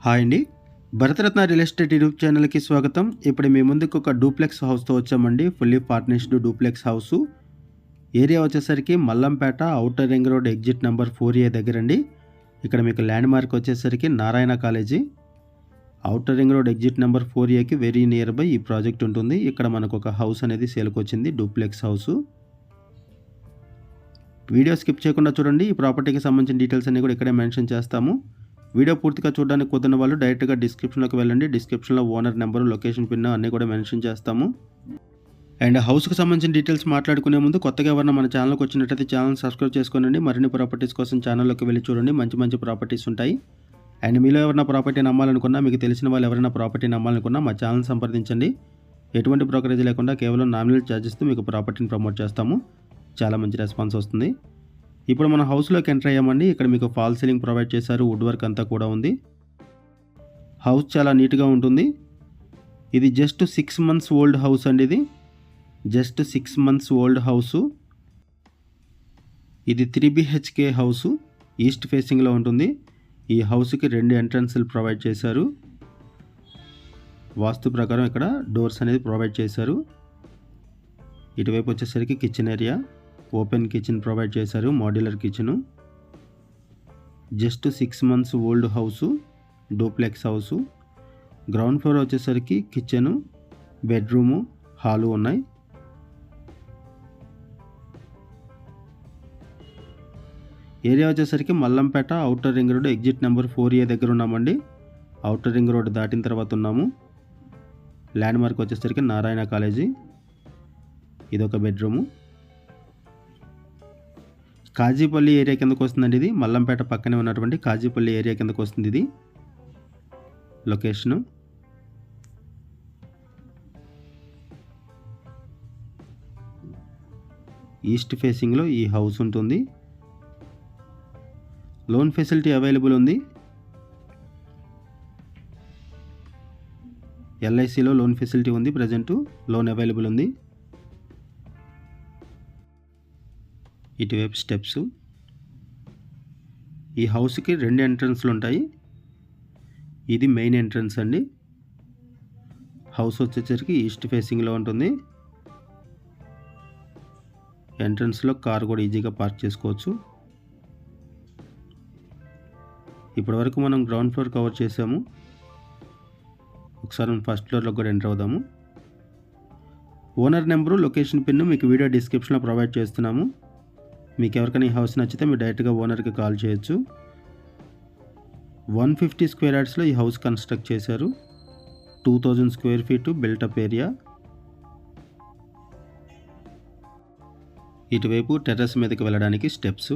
Hi అండి, Bharat Ratna real estate YouTube ఛానల్కి స్వాగతం. ఇప్పుడు మీ ముందుకు ఒక డూప్లెక్స్ హౌస్తో వచ్చామండి. Fully furnished duplex house. Area వచ్చేసరికి Mallampet, outer ring road, exit number 4A దగ్గరండి. ఇక్కడ మీకు ల్యాండ్ మార్క్ వచ్చేసరికి Narayana college. Outer ring road exit number 4Aకి వెరీ నియర్ బై ఈ ప్రాజెక్ట్ ఉంటుంది. ఇక్కడ మనకు ఒక హౌస్ అనేది సేల్కి వచ్చింది, డూప్లెక్స్ హౌస్. వీడియో స్కిప్ చేయకుండా చూడండి. ఈ ప్రాపర్టీకి సంబంధించిన డీటెయిల్స్ అన్ని కూడా ఇక్కడే మెన్షన్ చేస్తాము. వీడియో పూర్తిగా చూడడానికి కుదిరిన వాళ్ళు డైరెక్ట్గా డిస్క్రిప్షన్లోకి వెళ్ళండి. డిస్క్రిప్షన్లో ఓనర్ నెంబరు, లొకేషన్ పిన్ అన్నీ కూడా మెన్షన్ చేస్తాము. అండ్ హౌస్కి సంబంధించిన డీటెయిల్స్ మాట్లాడుకునే ముందు కొత్తగా ఎవరైనా మన ఛానల్కి వచ్చినట్టయితే ఛానల్ సబ్స్క్రైబ్ చేసుకోండి. మరిన్ని ప్రాపర్టీస్ కోసం ఛానల్లోకి వెళ్ళి చూడండి, మంచి మంచి ప్రాపర్టీస్ ఉంటాయి. అండ్ మీలో ఎవరైనా ప్రాపర్టీ నమ్మాలనుకున్నా, మీకు తెలిసిన వాళ్ళు ఎవరైనా ప్రాపర్టీ నమ్మాలనుకున్నా మా ఛానల్ సంప్రదించండి. ఎటువంటి బ్రోకరేజ్ లేకుండా కేవలం నామినల్ ఛార్జెస్తో మీకు ప్రాపర్టీని ప్రమోట్ చేస్తాము. చాలా మంచి రెస్పాన్స్ వస్తుంది. ఇప్పుడు మన హౌస్లోకి ఎంటర్ అయ్యామండి. ఇక్కడ మీకు ఫాల్ సీలింగ్ ప్రొవైడ్ చేశారు, వుడ్ వర్క్ అంతా కూడా ఉంది. హౌస్ చాలా నీట్గా ఉంటుంది. ఇది జస్ట్ 6 months ఓల్డ్ హౌస్ అండి. ఇది జస్ట్ 6 months ఓల్డ్ హౌసు. ఇది 3 BHK హౌసు, ఈస్ట్ ఫేసింగ్లో ఉంటుంది. ఈ హౌస్కి 2 ఎంట్రన్స్లు ప్రొవైడ్ చేశారు. వాస్తు ప్రకారం ఇక్కడ డోర్స్ అనేది ప్రొవైడ్ చేశారు. ఇటువైపు వచ్చేసరికి kitchen area, open kitchen provide చేశారు, modular kitchen. Just 6 months old house, duplex house. Ground floor వచ్చేసరికి కిచెను, బెడ్రూము, హాలు ఉన్నాయి. ఏరియా వచ్చేసరికి Mallampet, outer ring road, exit number 4A దగ్గర ఉన్నామండి. ఔటర్ రింగ్ రోడ్ దాటిన తర్వాత ఉన్నాము. ల్యాండ్ మార్క్ వచ్చేసరికి నారాయణ కాలేజీ. ఇదొక బెడ్రూము. కాజీపల్లి ఏరియా కిందకు వస్తుందండి. ఇది మల్లంపేట పక్కనే ఉన్నటువంటి కాజీపల్లి ఏరియా కిందకు వస్తుంది. ఇది లొకేషను. ఈస్ట్ ఫేసింగ్లో ఈ హౌస్ ఉంటుంది. లోన్ ఫెసిలిటీ అవైలబుల్ ఉంది. LICలో లోన్ ఫెసిలిటీ ఉంది. ప్రజెంటు లోన్ అవైలబుల్ ఉంది. ఇటువైపు స్టెప్స్. ఈ హౌస్కి 2 ఎంట్రన్స్లు ఉంటాయి. ఇది మెయిన్ ఎంట్రన్స్ అండి. హౌస్ వచ్చేసరికి ఈస్ట్ ఫేసింగ్లో ఉంటుంది. ఎంట్రన్స్లో కార్ కూడా ఈజీగా పార్క్ చేసుకోవచ్చు. ఇప్పటివరకు మనం గ్రౌండ్ ఫ్లోర్ కవర్ చేసాము. ఒకసారి మనం ఫస్ట్ ఫ్లోర్లో కూడా ఎంటర్ అవుదాము. ఓనర్ నెంబరు, లొకేషన్ పిన్ మీకు వీడియో డిస్క్రిప్షన్లో ప్రొవైడ్ చేస్తున్నాము. మీకు ఎవరికైనా ఈ హౌస్ నచ్చితే మీరు డైరెక్ట్గా ఓనర్కి కాల్ చేయొచ్చు. 150 square yardsలో ఈ హౌస్ కన్స్ట్రక్ట్ చేశారు. 2000 square feet బిల్టప్ ఏరియా. ఇటువైపు టెర్రస్ మీదకి వెళ్ళడానికి స్టెప్స్.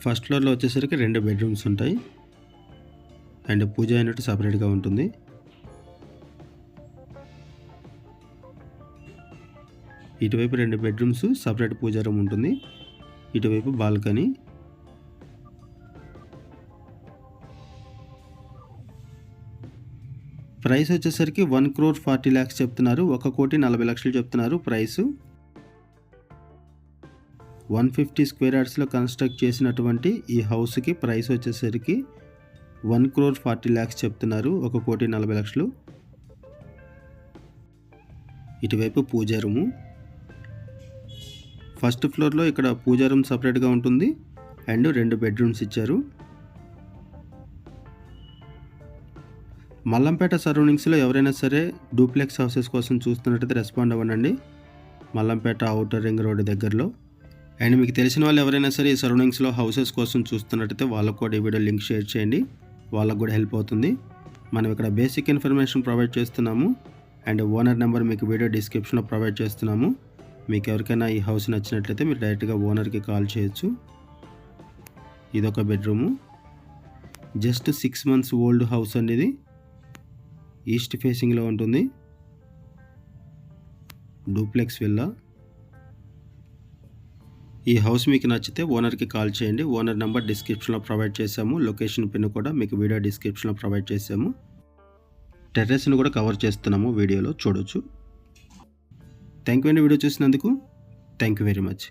ఫస్ట్ ఫ్లోర్లో వచ్చేసరికి 2 bedrooms ఉంటాయి. అండ్ పూజ యూనిట్ సపరేట్గా ఉంటుంది. ఇటువైపు 2 bedrooms, సపరేట్ పూజా రూమ్ ఉంటుంది. ఇటువైపు బాల్కనీ. ప్రైస్ వచ్చేసరికి 1,40 lakhs చెప్తున్నారు. 1,40,00,000 చెప్తున్నారు ప్రైసు. 150 square yardsలో కన్స్ట్రక్ట్ చేసినటువంటి ఈ హౌస్కి ప్రైస్ వచ్చేసరికి 1,40 lakhs చెప్తున్నారు. 1,40,00,000. ఇటువైపు పూజా రూము. ఫస్ట్ ఫ్లోర్లో ఇక్కడ పూజా రూమ్ సపరేట్గా ఉంటుంది. అండ్ 2 bedrooms ఇచ్చారు. మల్లంపేట సరౌండింగ్స్లో ఎవరైనా సరే డూప్లెక్స్ హౌసెస్ కోసం చూస్తున్నట్టయితే రెస్పాండ్ అవ్వండి. మల్లంపేట, ఔటర్ రింగ్ రోడ్ దగ్గరలో. అండ్ మీకు తెలిసిన వాళ్ళు ఎవరైనా సరే ఈ సరౌండింగ్స్లో హౌసెస్ కోసం చూస్తున్నట్టయితే వాళ్ళకు కూడా ఈ వీడియో లింక్ షేర్ చేయండి. వాళ్ళకు కూడా హెల్ప్ అవుతుంది. మనం ఇక్కడ బేసిక్ ఇన్ఫర్మేషన్ ప్రొవైడ్ చేస్తున్నాము. అండ్ ఓనర్ నెంబర్ మీకు వీడియో డిస్క్రిప్షన్లో ప్రొవైడ్ చేస్తున్నాము. మీకు ఎవరికైనా ఈ హౌస్ నచ్చినట్లయితే మీరు డైరెక్ట్గా ఓనర్కి కాల్ చేయొచ్చు. ఇదొక bedroom. Just 6 months old house అండి. ఇది ఈస్ట్ ఫేసింగ్లో ఉంటుంది. Duplex villa. ఈ హౌస్ మీకు నచ్చితే ఓనర్కి కాల్ చేయండి. ఓనర్ నెంబర్ డిస్క్రిప్షన్లో ప్రొవైడ్ చేసాము. లొకేషన్ పిన్ కూడా మీకు వీడియో డిస్క్రిప్షన్లో ప్రొవైడ్ చేసాము. టెర్రస్ని కూడా కవర్ చేస్తున్నాము, వీడియోలో చూడొచ్చు. థ్యాంక్ యూ అండి వీడియో చూసినందుకు. Thank you very much.